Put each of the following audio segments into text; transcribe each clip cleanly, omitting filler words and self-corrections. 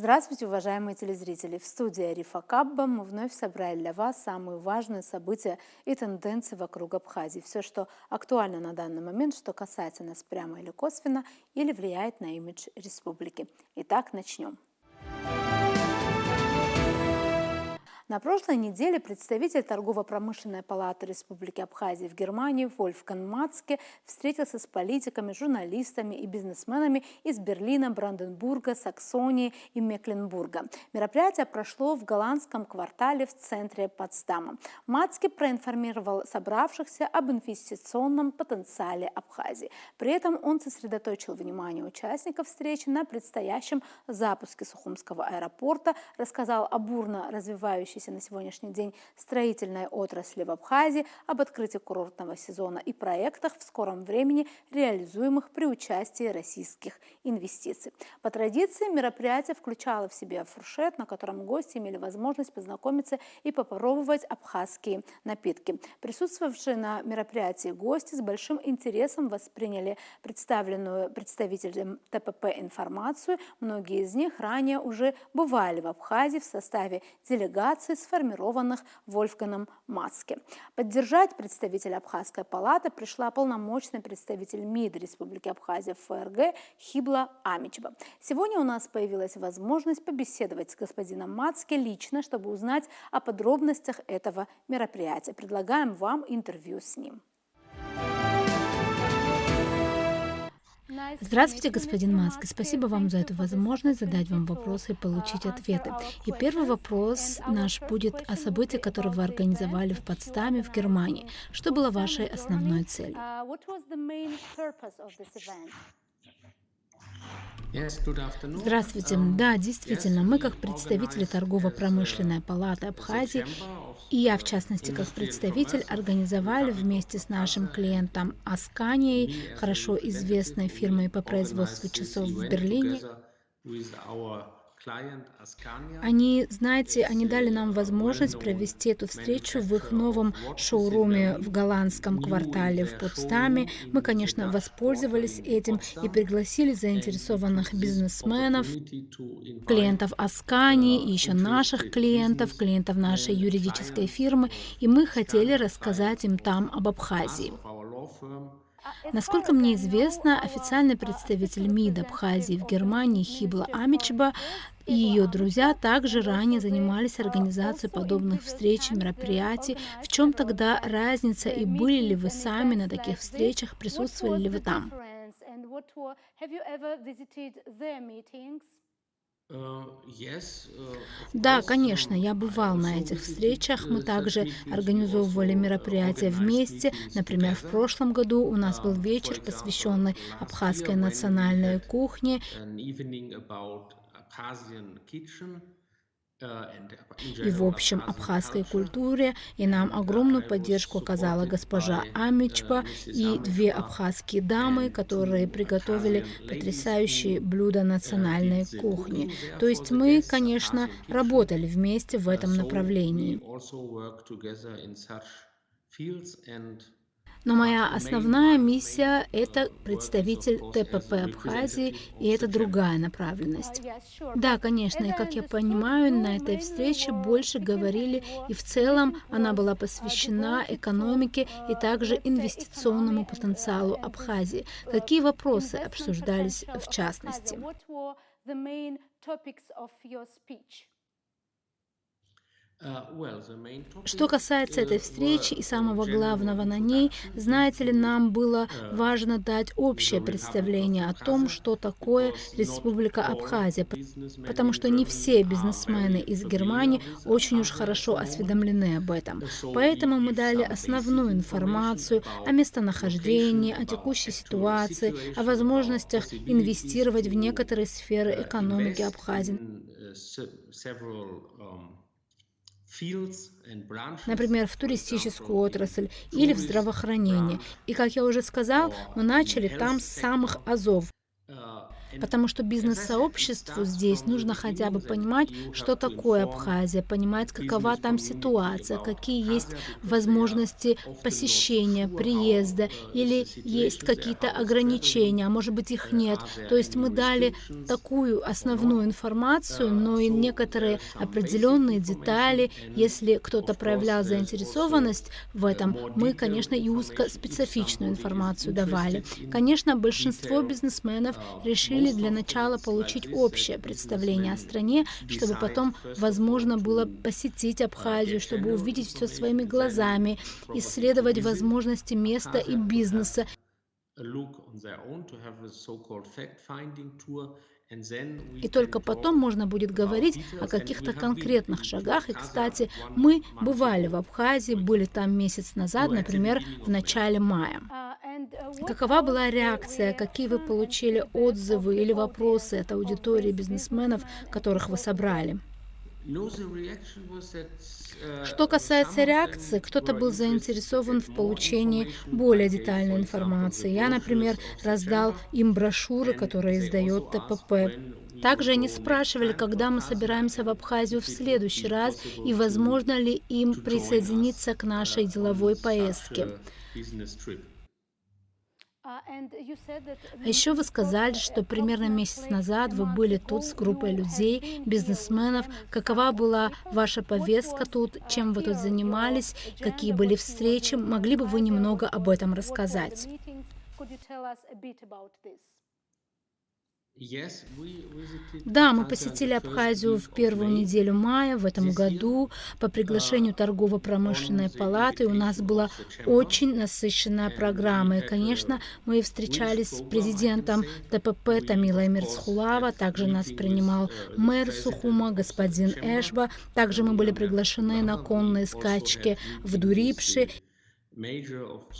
Здравствуйте, уважаемые телезрители! В студии Арифа Кабба мы вновь собрали для вас самые важные события и тенденции вокруг Абхазии. Все, что актуально на данный момент, что касается нас прямо или косвенно, или влияет на имидж республики. Итак, начнем. На прошлой неделе представитель Торгово-промышленной палаты Республики Абхазия в Германии Вольфганг Мацке встретился с политиками, журналистами и бизнесменами из Берлина, Бранденбурга, Саксонии и Мекленбурга. Мероприятие прошло в голландском квартале в центре Потсдама. Мацке проинформировал собравшихся об инвестиционном потенциале Абхазии. При этом он сосредоточил внимание участников встречи на предстоящем запуске Сухумского аэропорта, рассказал о бурно развивающейся на сегодняшний день строительной отрасли в Абхазии, об открытии курортного сезона и проектах в скором времени, реализуемых при участии российских инвестиций. По традиции мероприятие включало в себя фуршет, на котором гости имели возможность познакомиться и попробовать абхазские напитки. Присутствовавшие на мероприятии гости с большим интересом восприняли представленную представителям ТПП информацию. Многие из них ранее уже бывали в Абхазии в составе делегаций, сформированных Вольфгангом Мацке. Поддержать представителя Абхазской палаты пришла полномочный представитель МИД Республики Абхазия в ФРГ Хибла Амичба. Сегодня у нас появилась возможность побеседовать с господином Мацке лично, чтобы узнать о подробностях этого мероприятия. Предлагаем вам интервью с ним. Здравствуйте, господин Мацке. Спасибо вам за эту возможность задать вам вопросы и получить ответы. И первый вопрос наш будет о событии, которое вы организовали в Потсдаме в Германии. Что было вашей основной целью? Здравствуйте. Да, действительно, мы как представители Торгово-промышленной палаты Абхазии, и я, в частности, как представитель, организовали вместе с нашим клиентом Асканией, хорошо известной фирмой по производству часов в Берлине. Они, знаете, они дали нам возможность провести эту встречу в их новом шоуруме в голландском квартале в Потсдаме. Мы, конечно, воспользовались этим и пригласили заинтересованных бизнесменов, клиентов Аскани и еще наших клиентов нашей юридической фирмы, и мы хотели рассказать им там об Абхазии. Насколько мне известно, официальный представитель МИД Абхазии в Германии Хибла Амичба и ее друзья также ранее занимались организацией подобных встреч и мероприятий. В чем тогда разница, и были ли вы сами на таких встречах, присутствовали ли вы там? Да, конечно, я бывал на этих встречах. Мы также организовывали мероприятия вместе. Например, в прошлом году у нас был вечер, посвященный абхазской национальной кухне. И, в общем, абхазской культуре, и нам огромную поддержку оказала госпожа Амичба и две абхазские дамы, которые приготовили потрясающие блюда национальной кухни. То есть мы, конечно, работали вместе в этом направлении. Но моя основная миссия – это представитель ТПП Абхазии, и это другая направленность. Да, конечно, и как я понимаю, на этой встрече больше говорили, и в целом она была посвящена экономике и также инвестиционному потенциалу Абхазии. Какие вопросы обсуждались в частности? Что касается этой встречи и самого главного на ней, знаете ли, нам было важно дать общее представление о том, что такое Республика Абхазия, потому что не все бизнесмены из Германии очень уж хорошо осведомлены об этом. Поэтому мы дали основную информацию о местонахождении, о текущей ситуации, о возможностях инвестировать в некоторые сферы экономики Абхазии. Например, в туристическую отрасль или в здравоохранение. И, как я уже сказал, мы начали там с самых азов. потому что бизнес-сообществу здесь нужно хотя бы понимать, что такое Абхазия, понимать, какова там ситуация, какие есть возможности посещения, приезда, или есть какие-то ограничения, а может быть их нет. То есть мы дали такую основную информацию, но и некоторые определенные детали, если кто-то проявлял заинтересованность в этом, мы, конечно, и узкоспецифичную информацию давали. Конечно, большинство бизнесменов решили для начала получить общее представление о стране, чтобы потом возможно было посетить Абхазию, чтобы увидеть все своими глазами, исследовать возможности места и бизнеса. И только потом можно будет говорить о каких-то конкретных шагах. И, кстати, мы бывали в Абхазии, были там месяц назад, например, в начале мая. Какова была реакция, какие вы получили отзывы или вопросы от аудитории бизнесменов, которых вы собрали? Что касается реакции, кто-то был заинтересован в получении более детальной информации. Я, например, раздал им брошюры, которые издает ТПП. Также они спрашивали, когда мы собираемся в Абхазию в следующий раз и возможно ли им присоединиться к нашей деловой поездке. А еще вы сказали, что примерно месяц назад вы были тут с группой людей, бизнесменов. Какова была ваша повестка тут, чем вы тут занимались, какие были встречи? Могли бы вы немного об этом рассказать? Да, мы посетили Абхазию в первую неделю мая в этом году по приглашению торгово-промышленной палаты. У нас была очень насыщенная программа. И, конечно, мы встречались с президентом ТПП Тамилой Мирцхулава. Также нас принимал мэр Сухума, господин Эшба. Также мы были приглашены на конные скачки в Дурипши.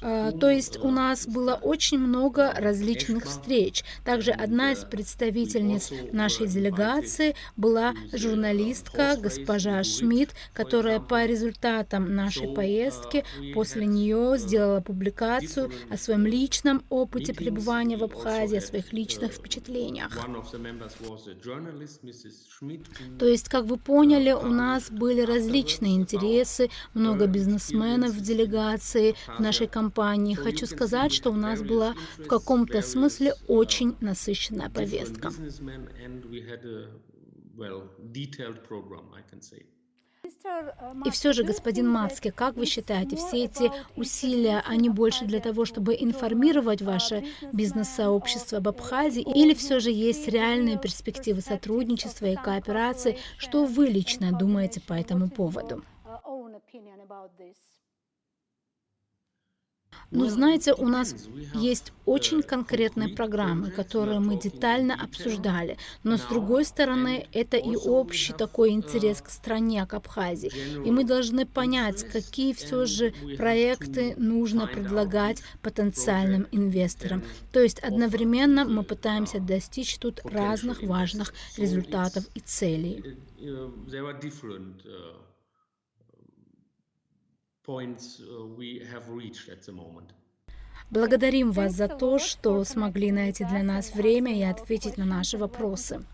То есть у нас было очень много различных встреч. Также одна из представительниц нашей делегации была журналистка госпожа Шмидт, которая по результатам нашей поездки после нее сделала публикацию о своем личном опыте пребывания в Абхазии, о своих личных впечатлениях. То есть, как вы поняли, у нас были различные интересы, много бизнесменов в делегации, в нашей компании. Хочу сказать, что у нас была в каком-то смысле очень насыщенная повестка. И все же, господин Мацке, как вы считаете, все эти усилия, они больше для того, чтобы информировать ваше бизнес-сообщество об Абхазии, или все же есть реальные перспективы сотрудничества и кооперации? Что вы лично думаете по этому поводу? Ну, знаете, у нас есть очень конкретные программы, которые мы детально обсуждали. Но, с другой стороны, это и общий такой интерес к стране, к Абхазии. И мы должны понять, какие все же проекты нужно предлагать потенциальным инвесторам. То есть одновременно мы пытаемся достичь тут разных важных результатов и целей. Благодарим вас за то, что смогли найти для нас время и ответить на наши вопросы.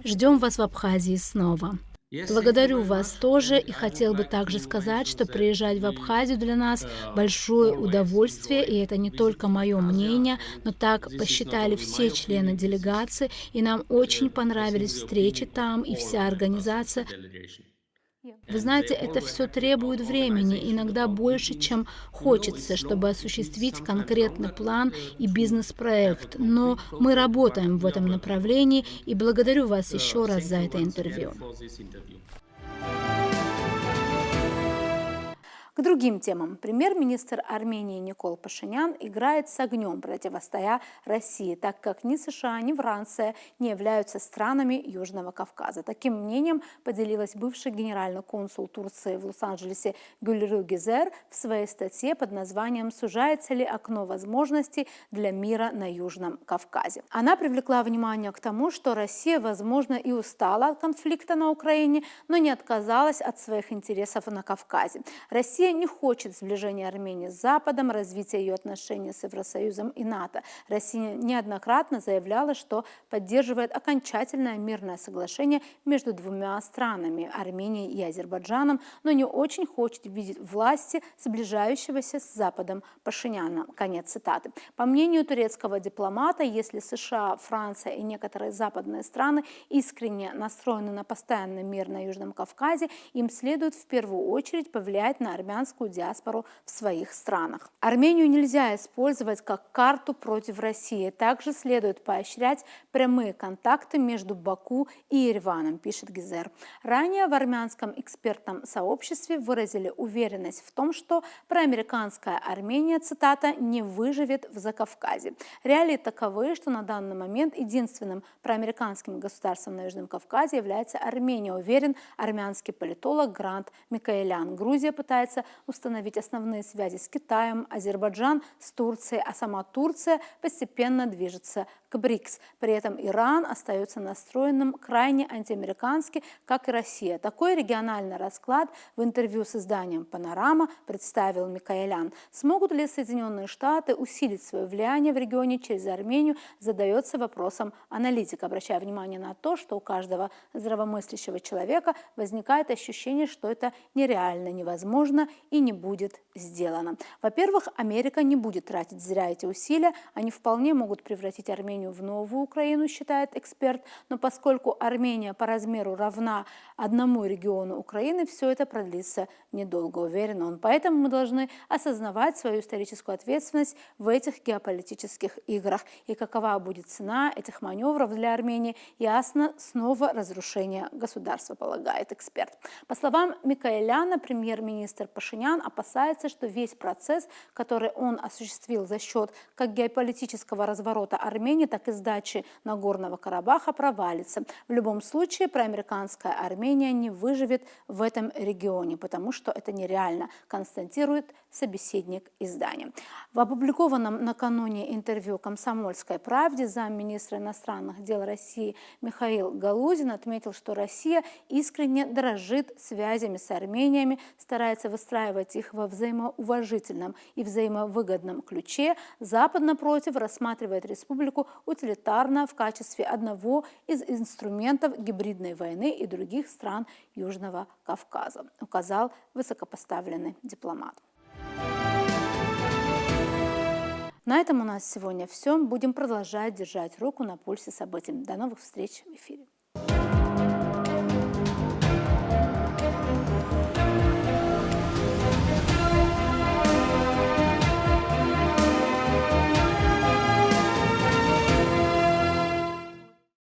Ждем вас в Абхазии снова. Благодарю вас тоже и хотел бы также сказать, что приезжать в Абхазию для нас большое удовольствие, и это не только мое мнение, но так посчитали все члены делегации, и нам очень понравились встречи там и вся организация. Вы знаете, это все требует времени, иногда больше, чем хочется, чтобы осуществить конкретный план и бизнес-проект. Но мы работаем в этом направлении, и благодарю вас еще раз за это интервью. К другим темам. Премьер-министр Армении Никол Пашинян играет с огнем, противостоя России, так как ни США, ни Франция не являются странами Южного Кавказа. Таким мнением поделилась бывший генеральный консул Турции в Лос-Анджелесе Гюльру Гизер в своей статье под названием «Сужается ли окно возможностей для мира на Южном Кавказе?». Она привлекла внимание к тому, что Россия, возможно, и устала от конфликта на Украине, но не отказалась от своих интересов на Кавказе. Россия Россия не хочет сближения Армении с Западом, развития ее отношений с Евросоюзом и НАТО. Россия неоднократно заявляла, что поддерживает окончательное мирное соглашение между двумя странами – Арменией и Азербайджаном, но не очень хочет видеть власти, сближающегося с Западом Пашиняна. Конец цитаты. По мнению турецкого дипломата, если США, Франция и некоторые западные страны искренне настроены на постоянный мир на Южном Кавказе, им следует в первую очередь повлиять на армянскую диаспору в своих странах. Армению нельзя использовать как карту против России. Также следует поощрять прямые контакты между Баку и Ереваном, пишет Гизер. Ранее в армянском экспертном сообществе выразили уверенность в том, что проамериканская Армения, цитата, «не выживет в Закавказье». Реалии таковы, что на данный момент единственным проамериканским государством на Южном Кавказе является Армения, уверен армянский политолог Грант Микаэлян. Грузия пытается установить основные связи с Китаем, Азербайджан с Турцией, а сама Турция постепенно движется к БРИКС. При этом Иран остается настроенным крайне антиамерикански, как и Россия. Такой региональный расклад в интервью с изданием «Панорама» представил Микаэлян. Смогут ли Соединенные Штаты усилить свое влияние в регионе через Армению, задается вопросом аналитик, обращая внимание на то, что у каждого здравомыслящего человека возникает ощущение, что это нереально, невозможно и не будет сделано. Во-первых, Америка не будет тратить зря эти усилия, они вполне могут превратить Армению в новую Украину, считает эксперт, но поскольку Армения по размеру равна одному региону Украины, все это продлится недолго, уверен он. Поэтому мы должны осознавать свою историческую ответственность в этих геополитических играх. И какова будет цена этих маневров для Армении, ясно, снова разрушение государства, полагает эксперт. По словам Микаэляна, премьер-министр Пашинян опасается, что весь процесс, который он осуществил за счет как геополитического разворота Армении, так и сдачи Нагорного Карабаха, провалится. В любом случае, проамериканская Армения не выживет в этом регионе, потому что это нереально, констатирует собеседник издания. В опубликованном накануне интервью «Комсомольской правде» замминистра иностранных дел России Михаил Галузин отметил, что Россия искренне дорожит связями с Арменией, старается выстраивать их во взаимоуважительном и взаимовыгодном ключе. Запад, напротив, рассматривает республику утилитарно в качестве одного из инструментов гибридной войны и других стран Южного Кавказа, указал высокопоставленный дипломат. На этом у нас сегодня все. Будем продолжать держать руку на пульсе событий. До новых встреч в эфире.